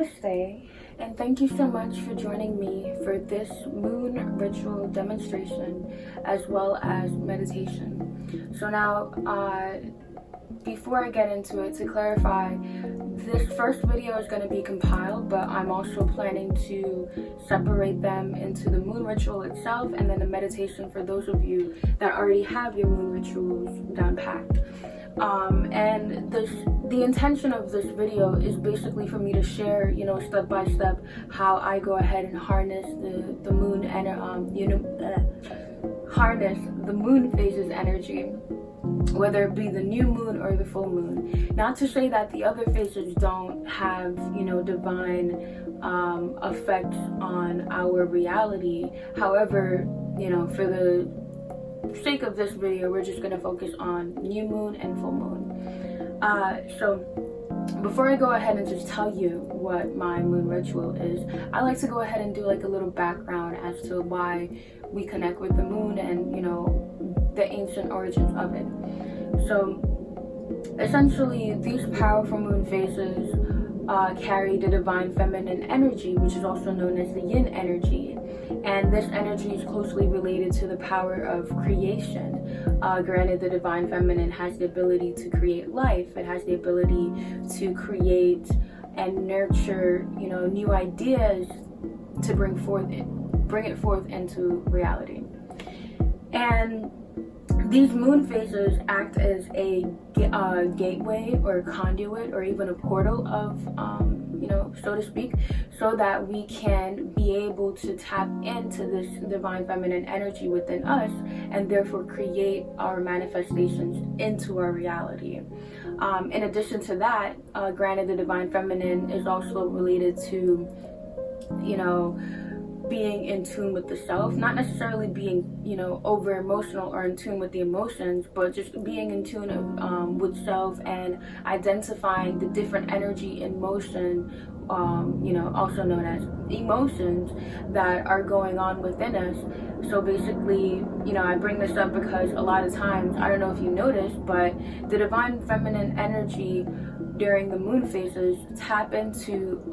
Namaste, and thank you so much for joining me for this moon ritual demonstration as well as meditation. So now, before I get into it, to clarify, this first video is going to be compiled, but I'm also planning to separate them into the moon ritual itself and then the meditation for those of you that already have your moon rituals down packed. And the intention of this video is basically for me to share, step by step how I go ahead and harness the moon and harness the moon phases energy, whether it be the new moon or the full moon. Not to say that the other phases don't have, divine effects on our reality. However, for the sake of this video, we're just going to focus on new moon and full moon. So before I go ahead and just tell you what my moon ritual is, I like to go ahead and do like a little background as to why we connect with the moon and the ancient origins of it. So essentially, these powerful moon phases carry the divine feminine energy, which is also known as the yin energy. And this energy is closely related to the power of creation. Granted, the divine feminine has the ability to create life. It has the ability to create and nurture, new ideas to bring it forth into reality. And these moon phases act as a gateway or conduit or even a portal of, so to speak, so that we can be able to tap into this divine feminine energy within us and therefore create our manifestations into our reality. In addition to that, granted, the divine feminine is also related to, being in tune with the self, not necessarily being, over emotional or in tune with the emotions, but just being in tune with self and identifying the different energy in motion, also known as emotions that are going on within us. So basically, I bring this up because a lot of times, I don't know if you noticed, but the divine feminine energy during the moon phases tap into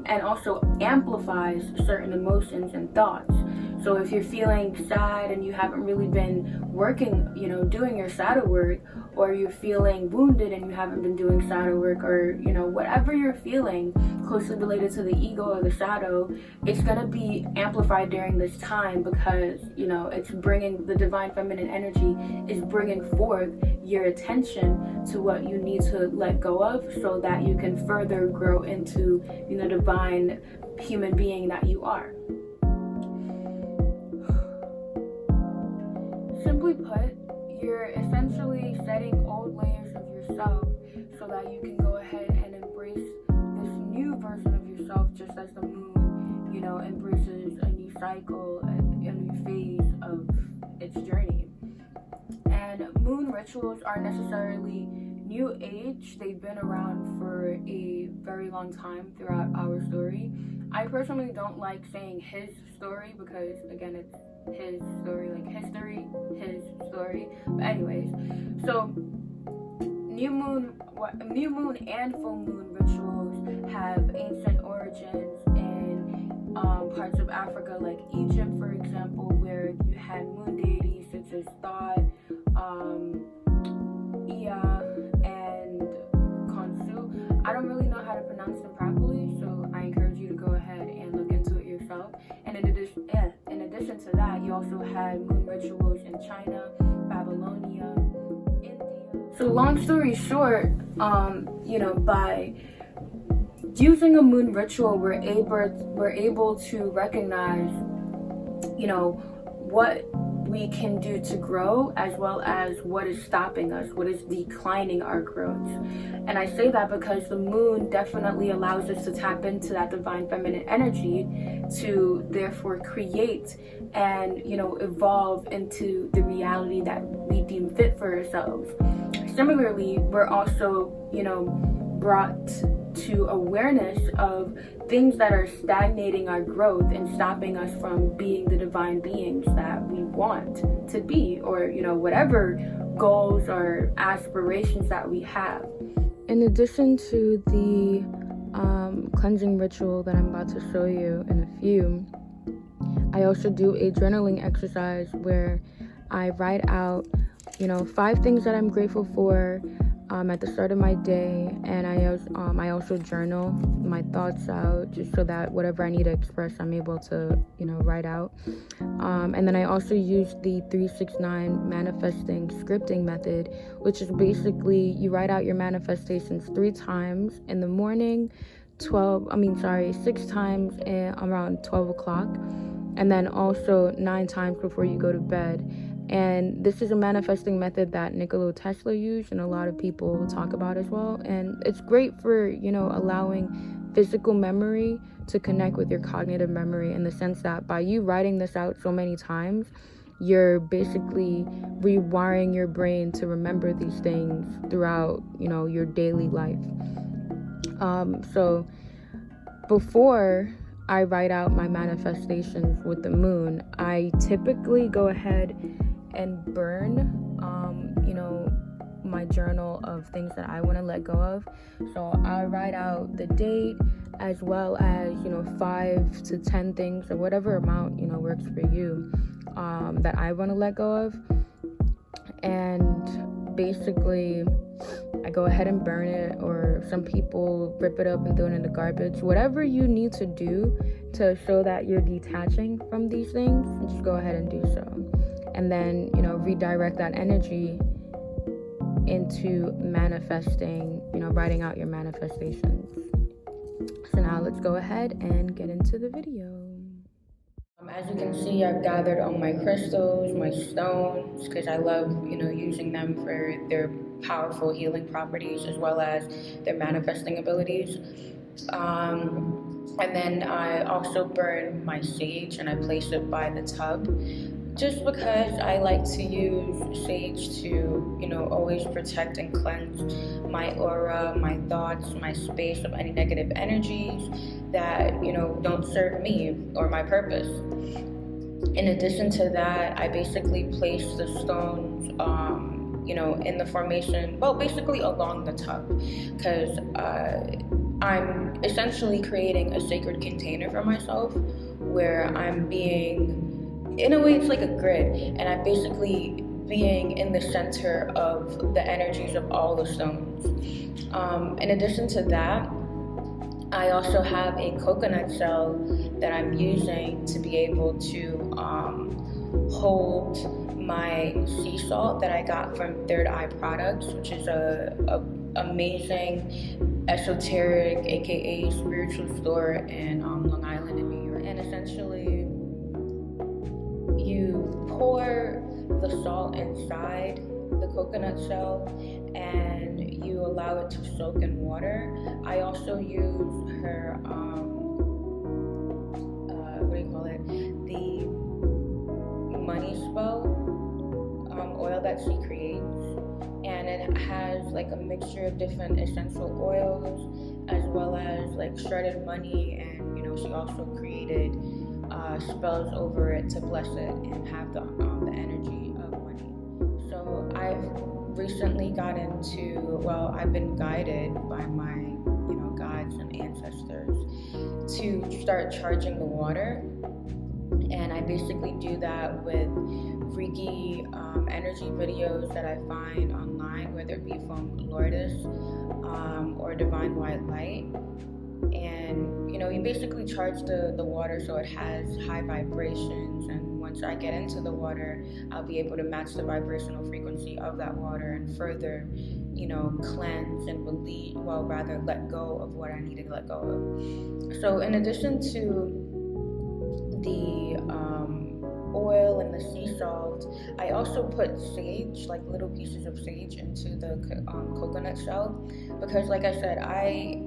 and also amplifies certain emotions and thoughts. So if you're feeling sad and you haven't really been working, doing your shadow work, or you're feeling wounded and you haven't been doing shadow work, or whatever you're feeling closely related to the ego or the shadow, it's going to be amplified during this time because it's bringing the divine feminine energy is bringing forth your attention to what you need to let go of so that you can further grow into the divine human being that you are. Simply put, you're essentially setting old layers of yourself so that you can go ahead and embrace this new version of yourself, just as the moon, embraces a new cycle, a new phase of its journey. And moon rituals aren't necessarily new age. They've been around for a very long time throughout our story. I personally don't like saying his story because, again, it's his story, like history, his story. But anyways, so new moon and full moon rituals have ancient origins in parts of Africa, like Egypt, for example, where you had moon deities such as Thoth, Ea, and Khonsu. I don't really know how to pronounce them properly, so I encourage you to go ahead and look into it yourself. And in addition to that, you also had moon rituals in China, Babylonia, India. So long story short, by using a moon ritual, we're able to recognize, what we can do to grow, as well as what is stopping us, what is declining our growth. And I say that because the moon definitely allows us to tap into that divine feminine energy to therefore create and evolve into the reality that we deem fit for ourselves. Similarly, we're also brought to awareness of things that are stagnating our growth and stopping us from being the divine beings that we want to be, or whatever goals or aspirations that we have. In addition to the cleansing ritual that I'm about to show you in a few, I also do a journaling exercise where I write out, 5 things that I'm grateful for at the start of my day, and I also journal my thoughts out just so that whatever I need to express, I'm able to, write out. And then I also use the 369 manifesting scripting method, which is basically you write out your manifestations 3 times in the morning, 6 times around 12 o'clock, and then also 9 times before you go to bed. And this is a manifesting method that Nikola Tesla used and a lot of people talk about as well. And it's great for, allowing physical memory to connect with your cognitive memory, in the sense that by you writing this out so many times, you're basically rewiring your brain to remember these things throughout, your daily life. So before I write out my manifestations with the moon, I typically go ahead and burn, my journal of things that I want to let go of. So I write out the date, as well as, 5 to 10 things, or whatever amount, works for you, that I want to let go of. And basically, I go ahead and burn it, or some people rip it up and throw it in the garbage. Whatever you need to do to show that you're detaching from these things, just go ahead and do so. And then, redirect that energy into manifesting, writing out your manifestations. So now let's go ahead and get into the video. As you can see, I've gathered all my crystals, my stones, because I love, using them for their powerful healing properties, as well as their manifesting abilities. And then I also burn my sage, and I place it by the tub, just because I like to use sage to, always protect and cleanse my aura, my thoughts, my space of any negative energies that, don't serve me or my purpose. In addition to that, I basically place the stones, in the formation, basically along the tub, because I'm essentially creating a sacred container for myself, where I'm being, in a way, it's like a grid, and I'm basically being in the center of the energies of all the stones. In addition to that, I also have a coconut shell that I'm using to be able to hold my sea salt that I got from Third Eye Products, which is a amazing esoteric, aka spiritual store in Long Island in New York. And essentially, you pour the salt inside the coconut shell and you allow it to soak in water. I also use her the money spell oil that she creates, and it has like a mixture of different essential oils, as well as like shredded money, and she also created spells over it to bless it and have the energy of money. So I've recently got into, I've been guided by my guides and ancestors to start charging the water, and I basically do that with Reiki energy videos that I find online, whether it be from Lourdes or Divine White Light. And you basically charge the water so it has high vibrations, and once I get into the water, I'll be able to match the vibrational frequency of that water and further cleanse and let go of what I need to let go of. So in addition to the oil and the sea salt, I also put sage, like little pieces of sage, into the coconut shell, because like I said, I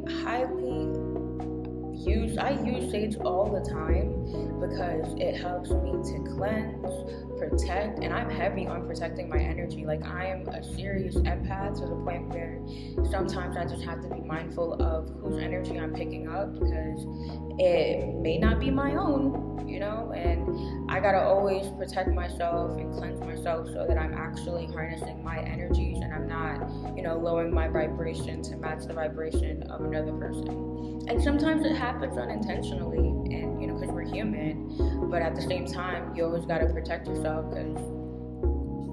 use sage all the time because it helps me to cleanse, protect, and I'm heavy on protecting my energy. Like, I am a serious empath to the point where sometimes I just have to be mindful of whose energy I'm picking up, because it may not be my own, you know, and I gotta always protect myself and cleanse myself so that I'm actually harnessing my energies and I'm not, you know, lowering my vibration to match the vibration of another person. And sometimes it happens unintentionally, and you know, because we're human, but at the same time, you always gotta protect yourself because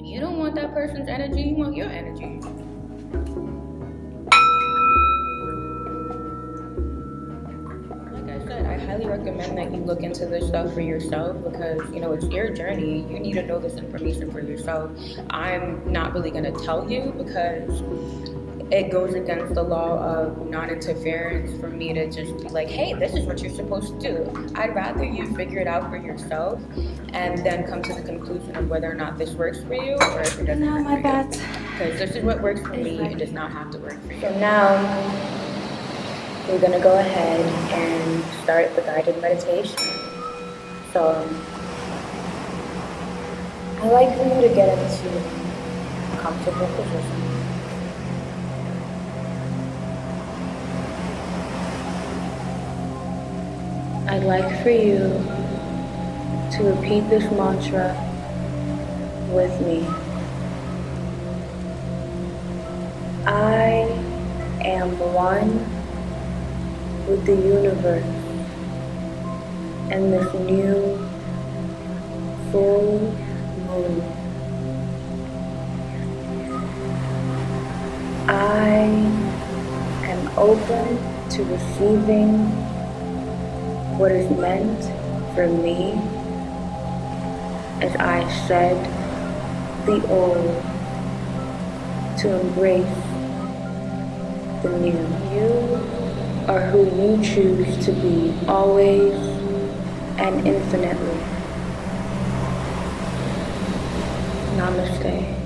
you don't want that person's energy, you want your energy. I highly recommend that you look into this stuff for yourself because, you know, it's your journey. You need to know this information for yourself. I'm not really going to tell you because it goes against the law of non-interference for me to just be like, hey, this is what you're supposed to do. I'd rather you figure it out for yourself and then come to the conclusion of whether or not this works for you or if it doesn't work for you. Because this is what works for me. It does not have to work for you. So now we're going to go ahead and start the guided meditation. So I like for you to get into a comfortable position. I'd like for you to repeat this mantra with me. I am one with the universe and this new full moon. I am open to receiving what is meant for me as I shed the old to embrace the new. You are who you choose to be, always and infinitely. Namaste.